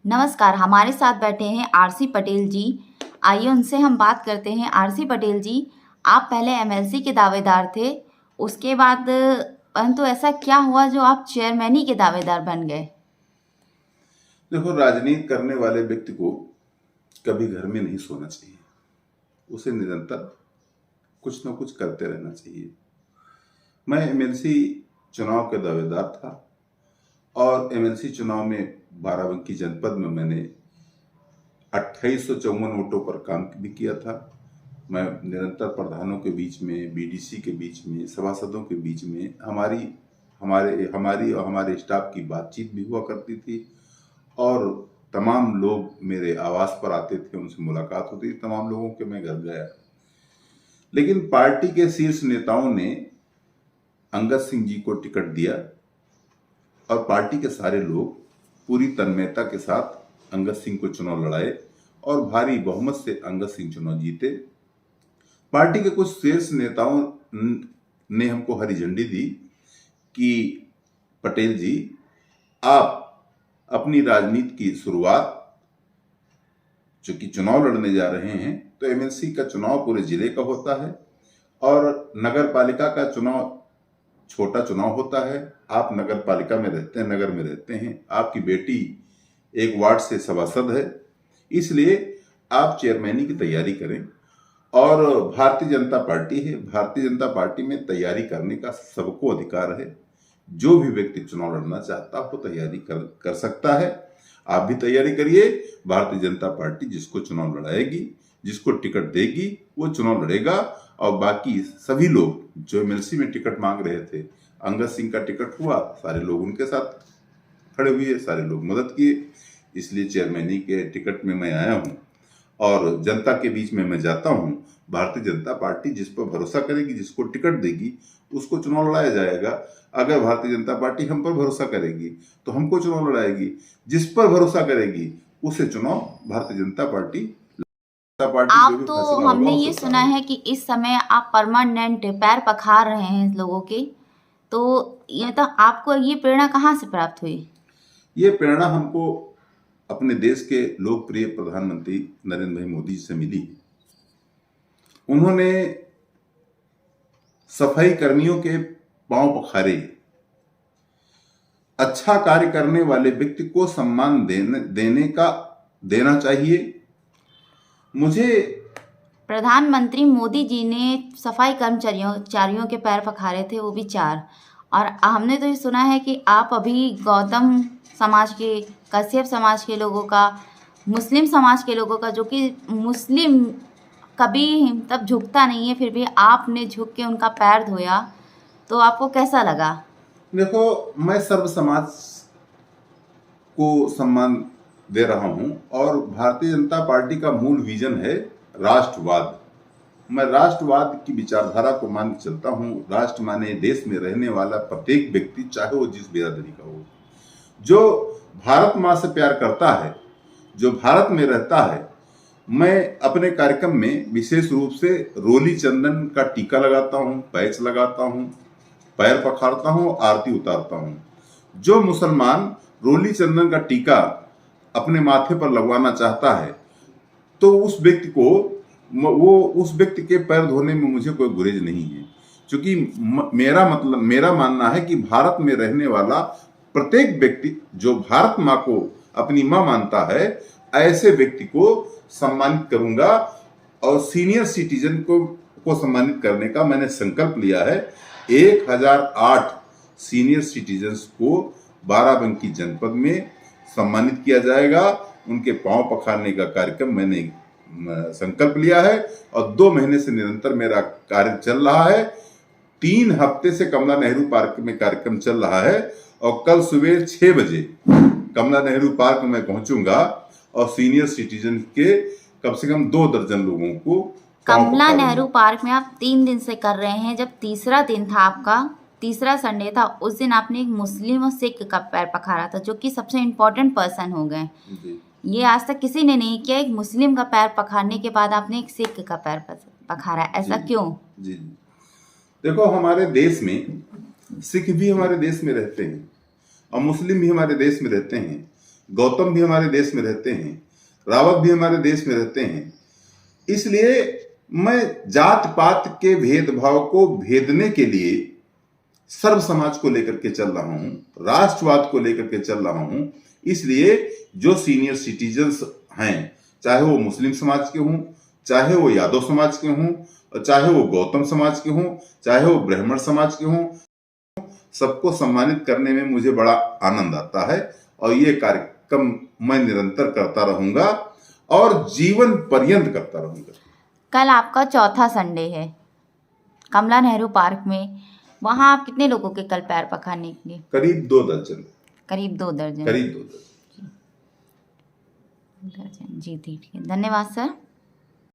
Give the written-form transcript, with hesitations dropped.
नमस्कार, हमारे साथ बैठे हैं आरसी पटेल जी। आइए उनसे हम बात करते हैं। आरसी पटेल जी, आप पहले एमएलसी के दावेदार थे, उसके बाद परंतु ऐसा क्या हुआ जो आप चेयरमैनी के दावेदार बन गए? देखो, राजनीति करने वाले व्यक्ति को कभी घर में नहीं सोना चाहिए। उसे निरंतर कुछ न कुछ करते रहना चाहिए। मैं एमएलसी चुनाव के दावेदार था और एमएलसी चुनाव में बाराबंकी जनपद में मैंने 2854 वोटों पर काम भी किया था। मैं निरंतर प्रधानों के बीच में, बीडीसी के बीच में, सभासदों के बीच में हमारी और हमारे स्टाफ की बातचीत भी हुआ करती थी और तमाम लोग मेरे आवास पर आते थे, उनसे मुलाकात होती थी। तमाम लोगों के मैं घर गया, लेकिन पार्टी के शीर्ष नेताओं ने अंगद सिंह जी को टिकट दिया और पार्टी के सारे लोग पूरी तन्मयता के साथ अंगद सिंह को चुनाव लड़ाए और भारी बहुमत से अंगद सिंह चुनाव जीते। पार्टी के कुछ शीर्ष नेताओं ने हमको हरी झंडी दी कि पटेल जी, आप अपनी राजनीति की शुरुआत, चूंकि चुनाव लड़ने जा रहे हैं तो एमएलसी का चुनाव पूरे जिले का होता है और नगर पालिका का चुनाव छोटा चुनाव होता है। आप नगर पालिका में रहते हैं, नगर में रहते हैं, आपकी बेटी एक वार्ड से सभासद है, इसलिए आप चेयरमैनी की तैयारी करें। और भारतीय जनता पार्टी है, भारतीय जनता पार्टी में तैयारी करने का सबको अधिकार है। जो भी व्यक्ति चुनाव लड़ना चाहता है वो तैयारी कर सकता है। आप भी तैयारी करिए। भारतीय जनता पार्टी जिसको चुनाव लड़ाएगी, जिसको टिकट देगी, वो चुनाव लड़ेगा। और बाकी सभी लोग जो एमएलसी में टिकट मांग रहे थे, अंगद सिंह का टिकट हुआ, सारे लोग उनके साथ खड़े हुए, सारे लोग मदद किए। इसलिए चेयरमैनी के टिकट में मैं आया हूँ और जनता के बीच में मैं जाता हूँ। भारतीय जनता पार्टी जिस पर भरोसा करेगी, जिसको टिकट देगी, उसको चुनाव लड़ाया जाएगा। अगर भारतीय जनता पार्टी हम पर भरोसा करेगी तो हमको चुनाव लड़ाएगी। जिस पर भरोसा करेगी उसे चुनाव भारतीय जनता पार्टी जो आप भी तो फैसला हमने होगा ये उसे सुना है कि इस समय आप परमानेंट पैर पखार रहे हैं लोगों के, तो ये तो आपको ये प्रेरणा कहाँ से प्राप्त हुई? ये प्रेरणा हमको अपने देश के लोकप्रिय प्रधानमंत्री नरेंद्र भाई मोदी जी से मिली। उन्होंने सफाई कर्मियों के पांव पखारे। अच्छा कार्य करने वाले व्यक्ति को सम्मान देना चाहिए। मुझे प्रधानमंत्री मोदी जी ने सफाई कर्मचारियों के पैर पखारे थे, वो भी 4। और हमने तो ये सुना है कि आप अभी गौतम समाज के, कश्यप समाज के लोगों का, मुस्लिम समाज के लोगों का, जो कि मुस्लिम कभी तब झुकता नहीं है, फिर भी आपने झुक के उनका पैर धोया, तो आपको कैसा लगा? देखो, मैं सर्व समाज को सम्मान दे रहा हूं और भारतीय जनता पार्टी का मूल विजन है राष्ट्रवाद। मैं राष्ट्रवाद की विचारधारा को मान के चलता हूं। राष्ट्र माने देश में रहने वाला प्रत्येक व्यक्ति, चाहे वो जिस बिरादरी का हो, जो भारत माँ से प्यार करता है, जो भारत में रहता है। मैं अपने कार्यक्रम में विशेष रूप से रोली चंदन का टीका लगाता हूं, पैच लगाता हूं, पैर पखारता हूं, आरती उतारता हूं। जो मुसलमान रोली चंदन का टीका अपने माथे पर लगवाना चाहता है तो उस व्यक्ति के पैर धोने में मुझे कोई गुरेज नहीं है, क्योंकि मेरा मानना है कि भारत में रहने वाला प्रत्येक व्यक्ति जो भारत माँ को अपनी माँ मानता है, ऐसे व्यक्ति को सम्मानित करूंगा। और सीनियर सिटीजन को सम्मानित करने का मैंने संकल्प लिया है। 1008 सीनियर सिटीजन्स को बाराबंकी जनपद में सम्मानित किया जाएगा। उनके पांव पखारने का कार्यक्रम मैंने संकल्प लिया है और 2 महीने से निरंतर मेरा कार्य चल रहा है। 3 हफ्ते से कमला नेहरू पार्क में कार्यक्रम चल रहा है और कल सुबह 6 बजे कमला नेहरू पार्क में पहुंचूंगा और सीनियर सिटीजन के कम से कम 2 दर्जन लोगों को कमला नेहरू पार्क में आप 3 दिन से कर रहे हैं। जब तीसरा दिन था आपका, तीसरा संडे था, उस दिन आपने एक मुस्लिम और सिख का पैर पखारा था, जो कि सबसे इम्पोर्टेंट पर्सन हो गए। ये आज तक किसी ने नहीं किया। एक मुस्लिम का पैर पखारने के बाद आपने एक सिख का पैर पखारा, ऐसा क्यों? जी, देखो, हमारे देश में सिख भी हमारे देश में रहते हैं और मुस्लिम भी हमारे देश में रहते हैं। गौतम भी हमारे देश में रहते हैं, रावत भी हमारे देश में रहते हैं। इसलिए मैं जात पात के भेदभाव को भेदने के लिए सर्व समाज को लेकर के चल रहा हूं, राष्ट्रवाद को लेकर के चल रहा हूं। इसलिए जो सीनियर सिटीजन्स हैं, चाहे वो मुस्लिम समाज के हों, चाहे वो यादव समाज के हों, चाहे वो गौतम समाज के हों, चाहे वो ब्राह्मण समाज के हों, सबको सम्मानित करने में मुझे बड़ा आनंद आता है। और ये कार्यक्रम मैं निरंतर करता रहूंगा और जीवन पर्यंत करता रहूंगा। कल आपका चौथा संडे है कमला नेहरू पार्क में, वहाँ आप कितने लोगों के कल पैर पखारने के लिए? करीब 2 दर्जन। करीब 2 दर्जन। करीब 2 दर्जन। जी ठीक है, धन्यवाद सर।